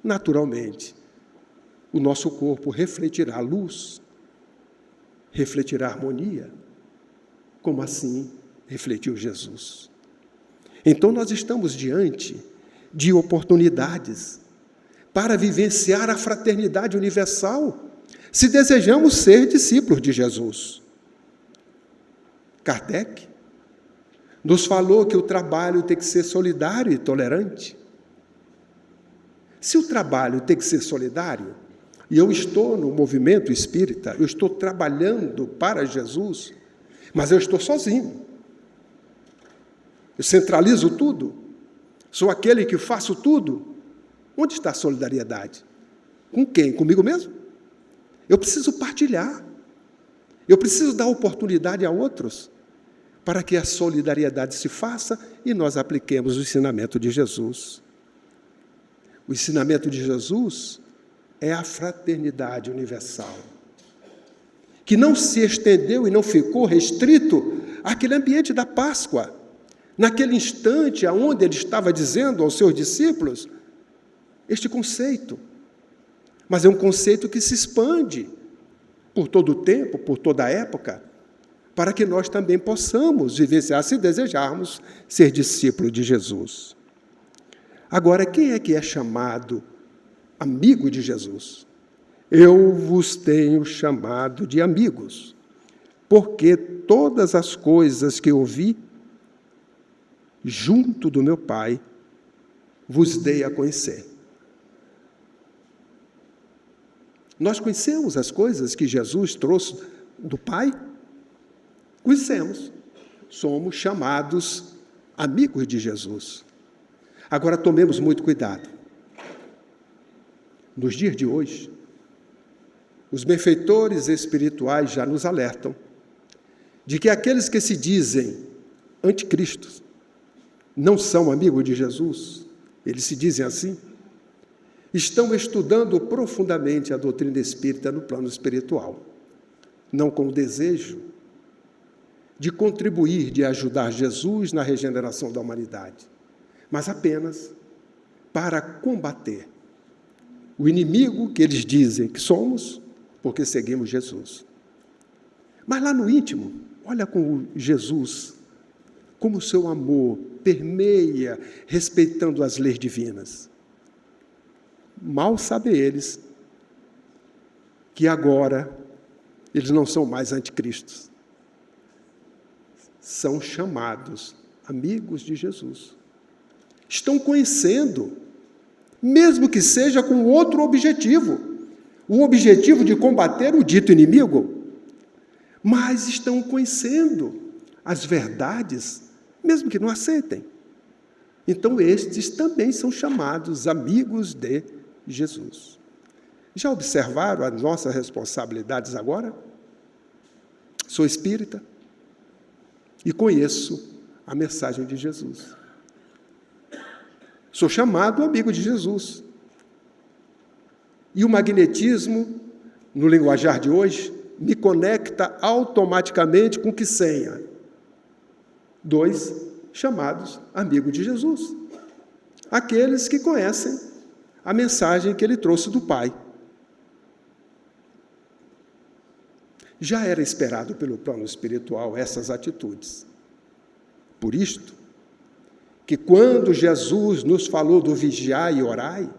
naturalmente, o nosso corpo refletirá a luz, refletirá a harmonia, como assim refletiu Jesus. Então nós estamos diante de oportunidades para vivenciar a fraternidade universal, se desejamos ser discípulos de Jesus. Kardec nos falou que o trabalho tem que ser solidário e tolerante. Se o trabalho tem que ser solidário, e eu estou no movimento espírita, eu estou trabalhando para Jesus, mas eu estou sozinho. Eu centralizo tudo, sou aquele que faço tudo. Onde está a solidariedade? Com quem? Comigo mesmo? Eu preciso partilhar. Eu preciso dar oportunidade a outros para que a solidariedade se faça e nós apliquemos o ensinamento de Jesus. O ensinamento de Jesus é a fraternidade universal, que não se estendeu e não ficou restrito àquele ambiente da Páscoa, naquele instante onde ele estava dizendo aos seus discípulos este conceito, mas é um conceito que se expande por todo o tempo, por toda a época, para que nós também possamos vivenciar, se desejarmos ser discípulo de Jesus. Agora, quem é que é chamado amigo de Jesus? Eu vos tenho chamado de amigos, porque todas as coisas que ouvi junto do meu Pai vos dei a conhecer. Nós conhecemos as coisas que Jesus trouxe do Pai? Conhecemos. Somos chamados amigos de Jesus. Agora, tomemos muito cuidado. Nos dias de hoje, os benfeitores espirituais já nos alertam de que aqueles que se dizem anticristos não são amigos de Jesus, eles se dizem assim, estão estudando profundamente a doutrina espírita no plano espiritual, não com o desejo de contribuir, de ajudar Jesus na regeneração da humanidade, mas apenas para combater o inimigo que eles dizem que somos, porque seguimos Jesus. Mas lá no íntimo, olha como Jesus, como o seu amor permeia, respeitando as leis divinas. Mal sabem eles que agora eles não são mais anticristos. São chamados amigos de Jesus. Estão conhecendo, mesmo que seja com outro objetivo, o objetivo de combater o dito inimigo, mas estão conhecendo as verdades, mesmo que não aceitem. Então, estes também são chamados amigos de Jesus. Já observaram as nossas responsabilidades agora? Sou espírita e conheço a mensagem de Jesus. Sou chamado amigo de Jesus. E o magnetismo, no linguajar de hoje, me conecta automaticamente com que senha? 2 chamados amigos de Jesus. Aqueles que conhecem a mensagem que ele trouxe do Pai. Já era esperado pelo plano espiritual essas atitudes. Por isto, que quando Jesus nos falou do vigiai e orai,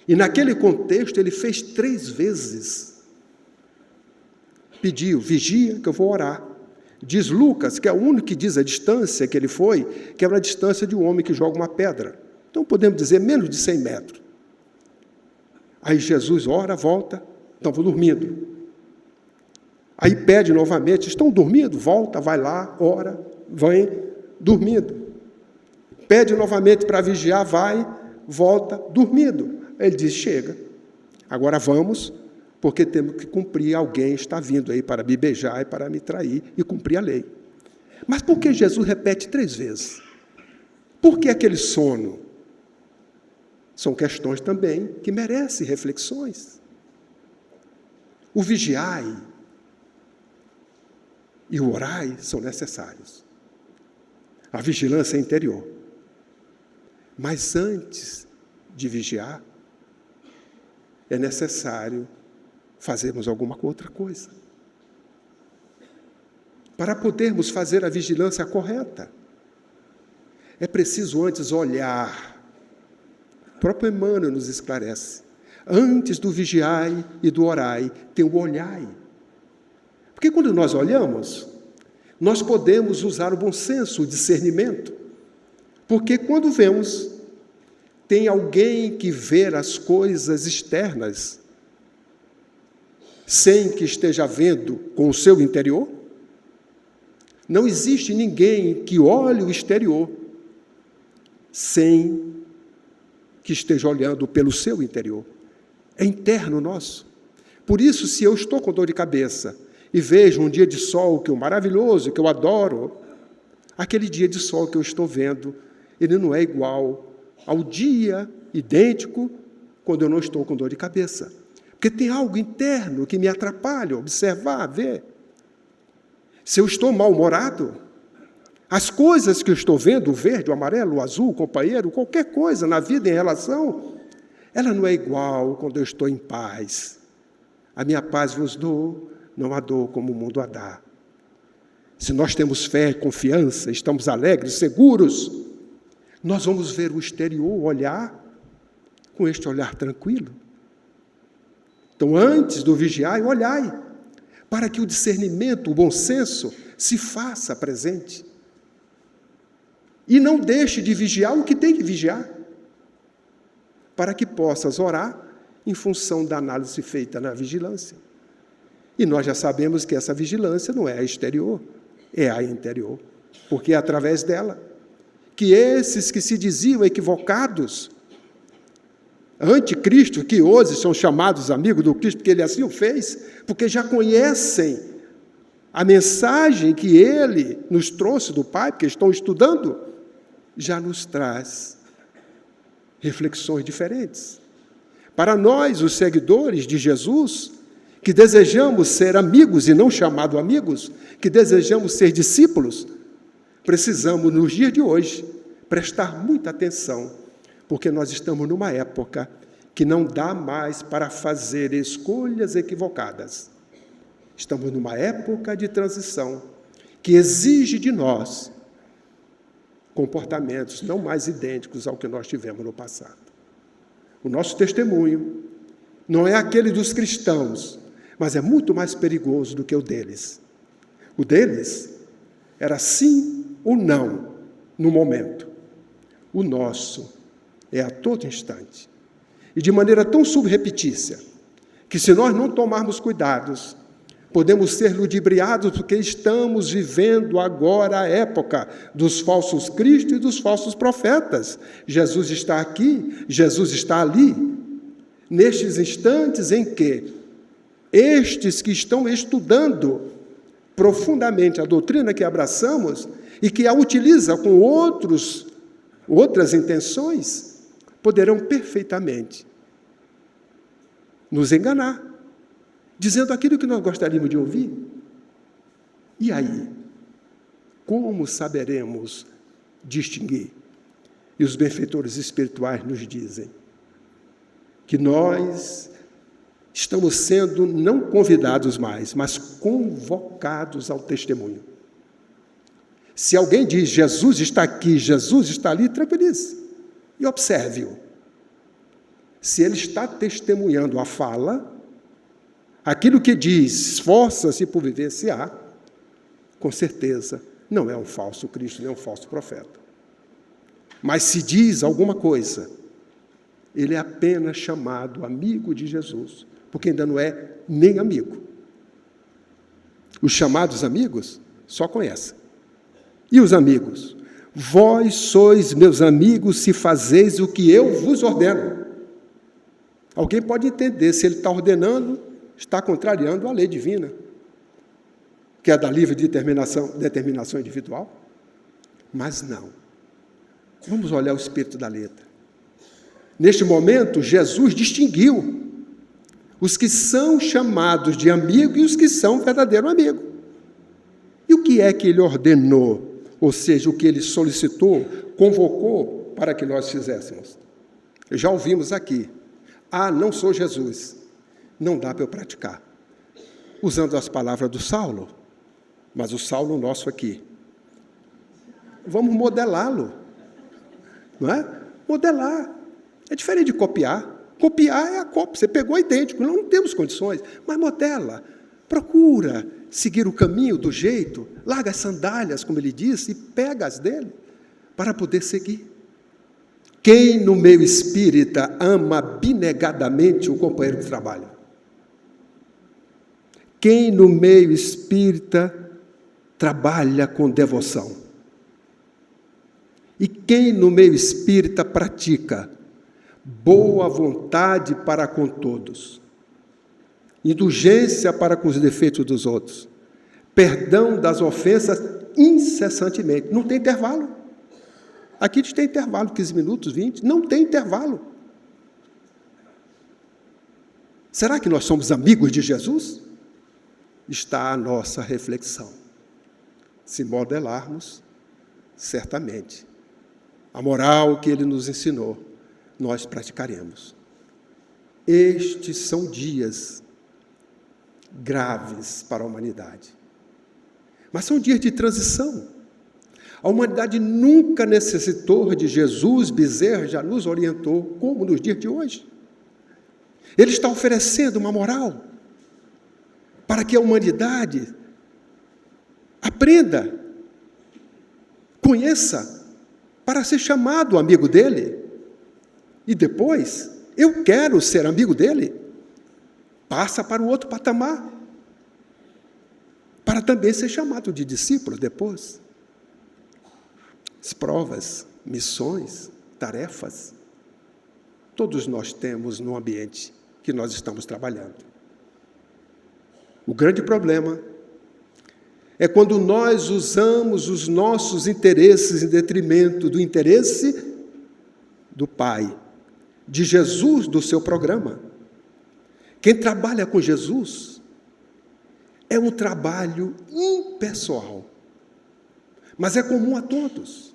e naquele contexto ele fez 3 vezes, pediu, vigia que eu vou orar. Diz Lucas, que é o único que diz a distância que ele foi, que era a distância de um homem que joga uma pedra. Então podemos dizer menos de 100 metros. Aí Jesus ora, volta, estão dormindo. Aí pede novamente, estão dormindo? Volta, vai lá, ora, vem, dormindo. Pede novamente para vigiar, vai, volta, dormindo. Ele diz, chega, agora vamos, porque temos que cumprir, alguém está vindo aí para me beijar e para me trair e cumprir a lei. Mas por que Jesus repete 3 vezes? Por que aquele sono? São questões também que merecem reflexões. O vigiai e o orai são necessários. A vigilância é interior. Mas antes de vigiar, é necessário fazermos alguma outra coisa. Para podermos fazer a vigilância correta, é preciso antes olhar. O próprio Emmanuel nos esclarece. Antes do vigiai e do orai, tem o olhai. Porque quando nós olhamos, nós podemos usar o bom senso, o discernimento. Porque quando vemos, tem alguém que vê as coisas externas, sem que esteja vendo com o seu interior. Não existe ninguém que olhe o exterior, sem que esteja olhando pelo seu interior. É interno nosso. Por isso, se eu estou com dor de cabeça e vejo um dia de sol que é maravilhoso, que eu adoro, aquele dia de sol que eu estou vendo, ele não é igual ao dia idêntico quando eu não estou com dor de cabeça. Porque tem algo interno que me atrapalha, observar, ver. Se eu estou mal-humorado, as coisas que eu estou vendo, o verde, o amarelo, o azul, o companheiro, qualquer coisa na vida em relação, ela não é igual quando eu estou em paz. A minha paz vos dou, não a dou como o mundo a dá. Se nós temos fé e confiança, estamos alegres, seguros, nós vamos ver o exterior, olhar com este olhar tranquilo. Então, antes do vigiai, olhai, para que o discernimento, o bom senso, se faça presente. E não deixe de vigiar o que tem que vigiar, para que possas orar em função da análise feita na vigilância. E nós já sabemos que essa vigilância não é a exterior, é a interior, porque é através dela que esses que se diziam equivocados, anticristo, que hoje são chamados amigos do Cristo, porque ele assim o fez, porque já conhecem a mensagem que ele nos trouxe do Pai, porque estão estudando, já nos traz reflexões diferentes. Para nós, os seguidores de Jesus, que desejamos ser amigos e não chamados amigos, que desejamos ser discípulos, precisamos, nos dias de hoje, prestar muita atenção, porque nós estamos numa época que não dá mais para fazer escolhas equivocadas. Estamos numa época de transição que exige de nós comportamentos não mais idênticos ao que nós tivemos no passado. O nosso testemunho não é aquele dos cristãos, mas é muito mais perigoso do que o deles. O deles era sim ou não no momento. O nosso é a todo instante. E de maneira tão subrepetícia, que se nós não tomarmos cuidados, podemos ser ludibriados porque estamos vivendo agora a época dos falsos cristos e dos falsos profetas. Jesus está aqui, Jesus está ali. Nestes instantes em que estes que estão estudando profundamente a doutrina que abraçamos e que a utiliza com outras intenções, poderão perfeitamente nos enganar, dizendo aquilo que nós gostaríamos de ouvir. E aí? Como saberemos distinguir? E os benfeitores espirituais nos dizem que nós estamos sendo não convidados mais, mas convocados ao testemunho. Se alguém diz, Jesus está aqui, Jesus está ali, tranquilize e observe-o. Se ele está testemunhando a fala, aquilo que diz, esforça-se por vivenciar, com certeza, não é um falso Cristo, nem um falso profeta. Mas se diz alguma coisa, ele é apenas chamado amigo de Jesus, porque ainda não é nem amigo. Os chamados amigos só conhecem. E os amigos? Vós sois meus amigos se fazeis o que eu vos ordeno. Alguém pode entender, se ele está ordenando, está contrariando a lei divina, que é da livre determinação individual. Mas não. Vamos olhar o espírito da letra. Neste momento, Jesus distinguiu os que são chamados de amigo e os que são verdadeiro amigo. E o que é que ele ordenou? Ou seja, o que ele solicitou, convocou para que nós fizéssemos. Já ouvimos aqui. Não sou Jesus. Não dá para eu praticar. Usando as palavras do Saulo, mas o Saulo nosso aqui. Vamos modelá-lo. Não é? Modelar. É diferente de copiar. Copiar é a cópia. Você pegou idêntico. Não temos condições. Mas modela. Procura seguir o caminho do jeito. Larga as sandálias, como ele disse, e pega as dele para poder seguir. Quem no meio espírita ama abnegadamente o companheiro de trabalho? Quem no meio espírita trabalha com devoção? E quem no meio espírita pratica boa vontade para com todos, indulgência para com os defeitos dos outros, perdão das ofensas incessantemente? Não tem intervalo. Aqui a gente tem intervalo, 15 minutos, 20, não tem intervalo. Será que nós somos amigos de Jesus? Está a nossa reflexão. Se modelarmos, certamente, a moral que ele nos ensinou, nós praticaremos. Estes são dias graves para a humanidade. Mas são dias de transição. A humanidade nunca necessitou de Jesus. Bezerra já nos orientou, como nos dias de hoje. Ele está oferecendo uma moral para que a humanidade aprenda, conheça, para ser chamado amigo dele. E depois, eu quero ser amigo dele, passa para o outro patamar, para também ser chamado de discípulo depois. As provas, missões, tarefas, todos nós temos no ambiente que nós estamos trabalhando. O grande problema é quando nós usamos os nossos interesses em detrimento do interesse do Pai, de Jesus, do seu programa. Quem trabalha com Jesus é um trabalho impessoal, mas é comum a todos.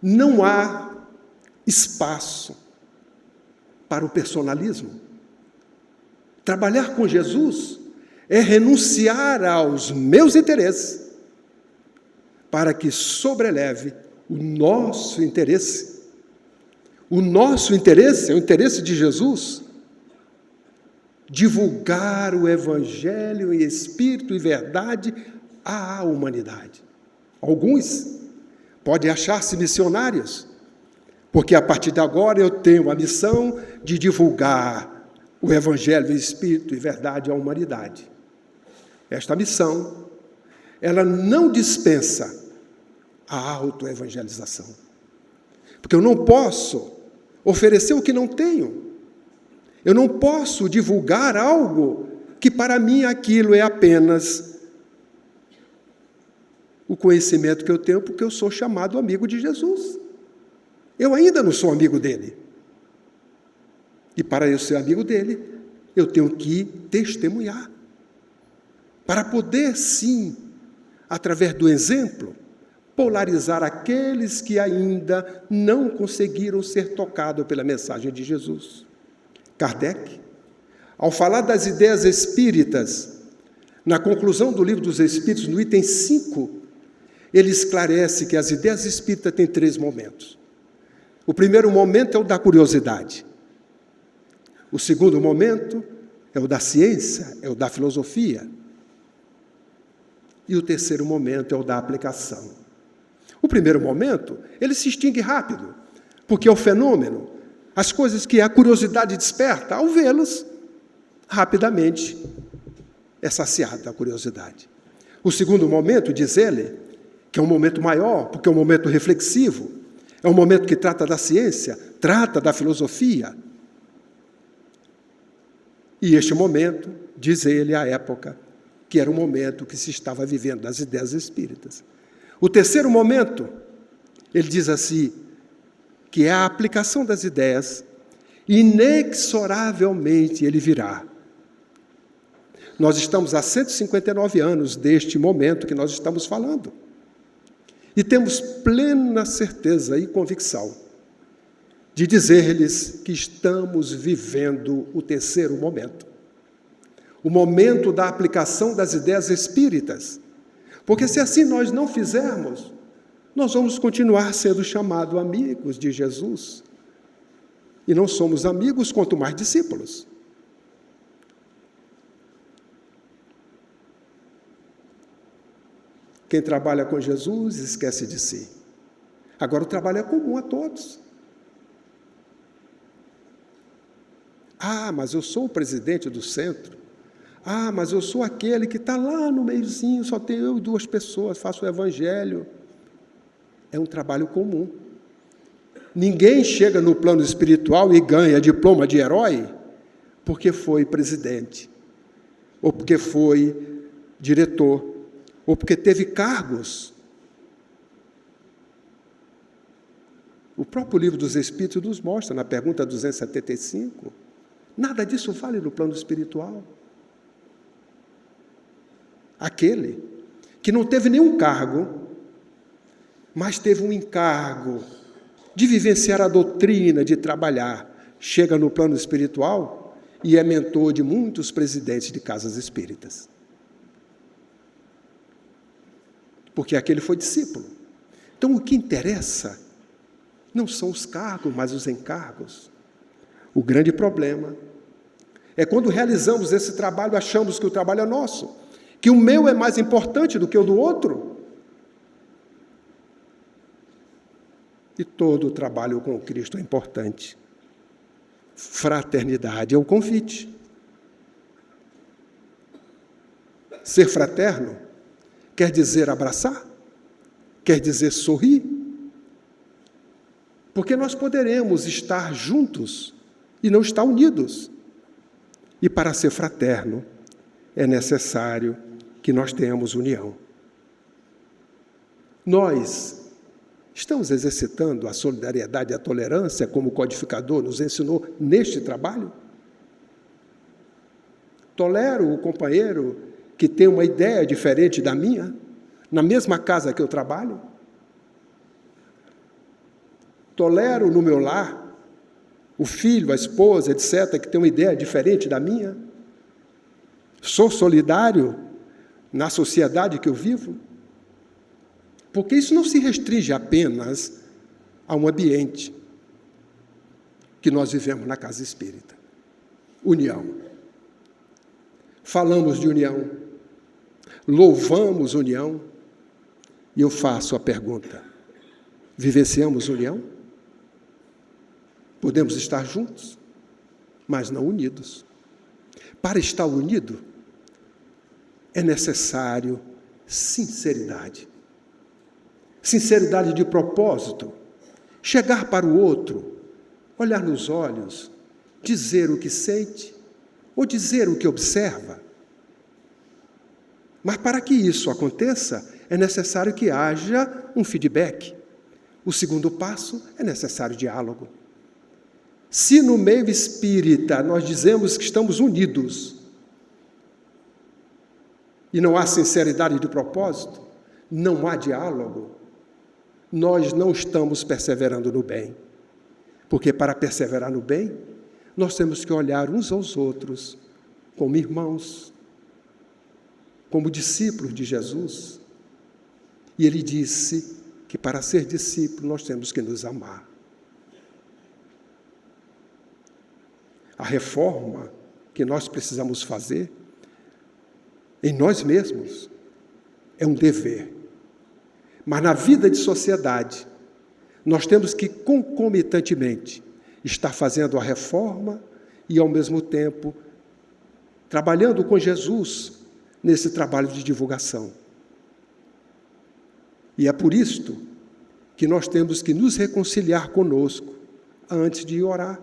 Não há espaço para o personalismo. Trabalhar com Jesus é renunciar aos meus interesses para que sobreleve o nosso interesse. O nosso interesse é o interesse de Jesus. Divulgar o Evangelho em espírito e verdade à humanidade. Alguns podem achar-se missionários, porque a partir de agora eu tenho a missão de divulgar o Evangelho em espírito e verdade à humanidade. Esta missão, ela não dispensa a autoevangelização, porque eu não posso oferecer o que não tenho. Eu não posso divulgar algo que para mim aquilo é apenas o conhecimento que eu tenho, porque eu sou chamado amigo de Jesus. Eu ainda não sou amigo dele. E para eu ser amigo dele, eu tenho que testemunhar. Para poder, sim, através do exemplo, polarizar aqueles que ainda não conseguiram ser tocados pela mensagem de Jesus. Kardec, ao falar das ideias espíritas, na conclusão do Livro dos Espíritos, no item 5, ele esclarece que as ideias espíritas têm 3 momentos. O primeiro momento é o da curiosidade. O segundo momento é o da ciência, é o da filosofia. E o terceiro momento é o da aplicação. O primeiro momento, ele se extingue rápido, porque é o fenômeno, as coisas que a curiosidade desperta, ao vê-los, rapidamente é saciada a curiosidade. O segundo momento, diz ele, que é um momento maior, porque é um momento reflexivo, é um momento que trata da ciência, trata da filosofia. E este momento, diz ele, à época, que era o momento que se estava vivendo das ideias espíritas. O terceiro momento, ele diz assim, que é a aplicação das ideias, inexoravelmente ele virá. Nós estamos há 159 anos deste momento que nós estamos falando. E temos plena certeza e convicção de dizer-lhes que estamos vivendo o terceiro momento. O momento da aplicação das ideias espíritas. Porque se assim nós não fizermos, nós vamos continuar sendo chamados amigos de Jesus. E não somos amigos, quanto mais discípulos. Quem trabalha com Jesus esquece de si. Agora o trabalho é comum a todos. Ah, mas eu sou o presidente do centro. Ah, mas eu sou aquele que está lá no meiozinho, só tem eu e 2 pessoas, faço o evangelho. É um trabalho comum. Ninguém chega no plano espiritual e ganha diploma de herói porque foi presidente, ou porque foi diretor, ou porque teve cargos. O próprio Livro dos Espíritos nos mostra, na pergunta 275, nada disso vale no plano espiritual. Aquele que não teve nenhum cargo, mas teve um encargo de vivenciar a doutrina, de trabalhar, chega no plano espiritual e é mentor de muitos presidentes de casas espíritas. Porque aquele foi discípulo. Então, o que interessa não são os cargos, mas os encargos. O grande problema é quando realizamos esse trabalho, achamos que o trabalho é nosso, que o meu é mais importante do que o do outro. E todo o trabalho com Cristo é importante. Fraternidade é o convite. Ser fraterno quer dizer abraçar, quer dizer sorrir, porque nós poderemos estar juntos e não estar unidos. E para ser fraterno, é necessário que nós tenhamos união. Nós estamos exercitando a solidariedade e a tolerância como o codificador nos ensinou neste trabalho? Tolero o companheiro que tem uma ideia diferente da minha, na mesma casa que eu trabalho? Tolero no meu lar o filho, a esposa, etc., que tem uma ideia diferente da minha? Sou solidário na sociedade que eu vivo? Porque isso não se restringe apenas a um ambiente que nós vivemos na casa espírita. União. Falamos de união, louvamos união, e eu faço a pergunta: vivenciamos união? Podemos estar juntos, mas não unidos. Para estar unido, é necessário sinceridade. Sinceridade de propósito. Chegar para o outro, olhar nos olhos, dizer o que sente ou dizer o que observa. Mas para que isso aconteça, é necessário que haja um feedback. O segundo passo é necessário diálogo. Se no meio espírita nós dizemos que estamos unidos e não há sinceridade de propósito, não há diálogo, nós não estamos perseverando no bem. Porque para perseverar no bem, nós temos que olhar uns aos outros como irmãos, como discípulos de Jesus. E ele disse que para ser discípulo nós temos que nos amar. A reforma que nós precisamos fazer em nós mesmos é um dever. Mas na vida de sociedade, nós temos que concomitantemente estar fazendo a reforma e, ao mesmo tempo, trabalhando com Jesus nesse trabalho de divulgação. E é por isto que nós temos que nos reconciliar conosco antes de orar.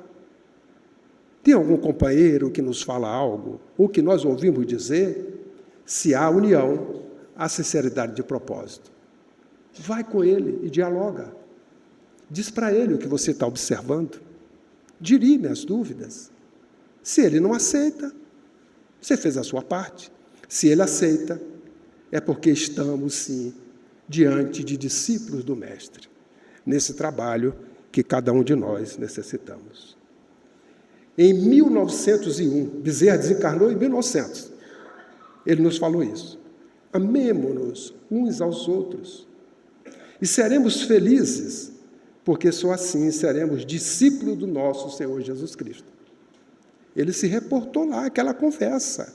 Tem algum companheiro que nos fala algo, ou que nós ouvimos dizer? Se há união, há sinceridade de propósito. Vai com ele e dialoga. Diz para ele o que você está observando. Dirime as dúvidas. Se ele não aceita, você fez a sua parte. Se ele aceita, é porque estamos, sim, diante de discípulos do Mestre, nesse trabalho que cada um de nós necessitamos. Em 1901, Bezerra desencarnou em 1900, ele nos falou isso. Amemo-nos uns aos outros e seremos felizes, porque só assim seremos discípulos do nosso Senhor Jesus Cristo. Ele se reportou lá, aquela conversa,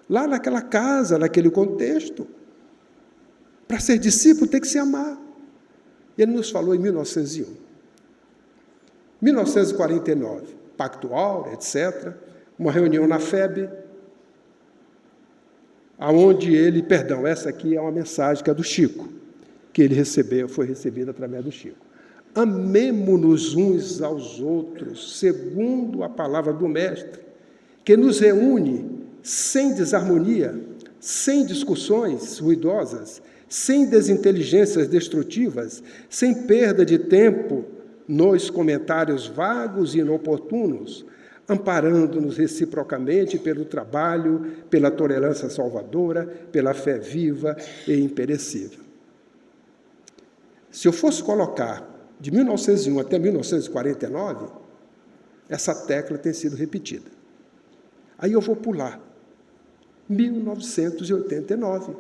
lá naquela casa, naquele contexto. Para ser discípulo tem que se amar. Ele nos falou em 1901. 1949, Pacto Áureo, etc., uma reunião na FEB, aonde ele, essa aqui é uma mensagem que é do Chico, que ele recebeu, foi recebida através do Chico. Amemo-nos uns aos outros, segundo a palavra do Mestre, que nos reúne sem desarmonia, sem discussões ruidosas, sem desinteligências destrutivas, sem perda de tempo nos comentários vagos e inoportunos, amparando-nos reciprocamente pelo trabalho, pela tolerância salvadora, pela fé viva e imperecível. Se eu fosse colocar de 1901 até 1949, essa tecla tem sido repetida. Aí eu vou pular. 1989.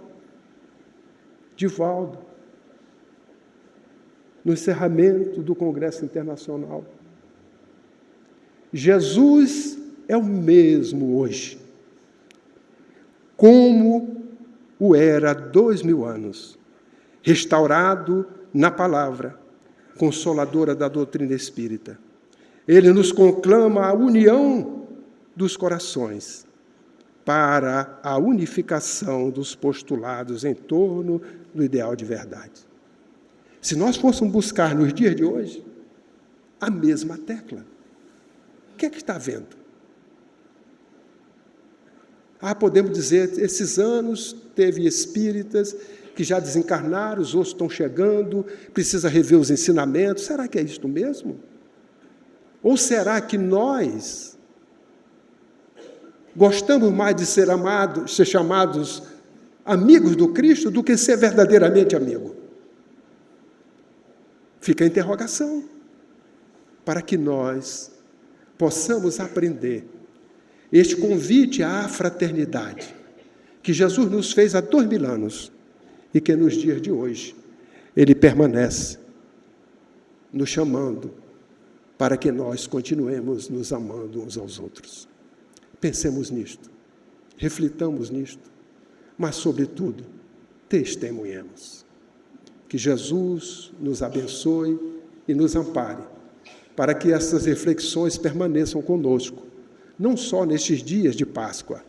Divaldo, no encerramento do Congresso Internacional. Jesus é o mesmo hoje, como o era há 2000 anos, restaurado na palavra, consoladora da doutrina espírita. Ele nos conclama a união dos corações para a unificação dos postulados em torno do ideal de verdade. Se nós fôssemos buscar nos dias de hoje a mesma tecla, o que é que está havendo? Podemos dizer, esses anos teve espíritas que já desencarnaram, os outros estão chegando, precisa rever os ensinamentos. Será que é isto mesmo? Ou será que nós Gostamos mais de ser chamados amigos do Cristo do que ser verdadeiramente amigo? Fica a interrogação, para que nós possamos aprender este convite à fraternidade que Jesus nos fez há 2000 anos e que nos dias de hoje Ele permanece nos chamando para que nós continuemos nos amando uns aos outros. Pensemos nisto, reflitamos nisto, mas, sobretudo, testemunhemos. Que Jesus nos abençoe e nos ampare, para que essas reflexões permaneçam conosco, não só nestes dias de Páscoa,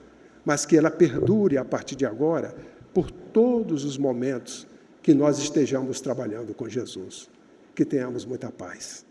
mas que ela perdure a partir de agora, por todos os momentos que nós estejamos trabalhando com Jesus. Que tenhamos muita paz.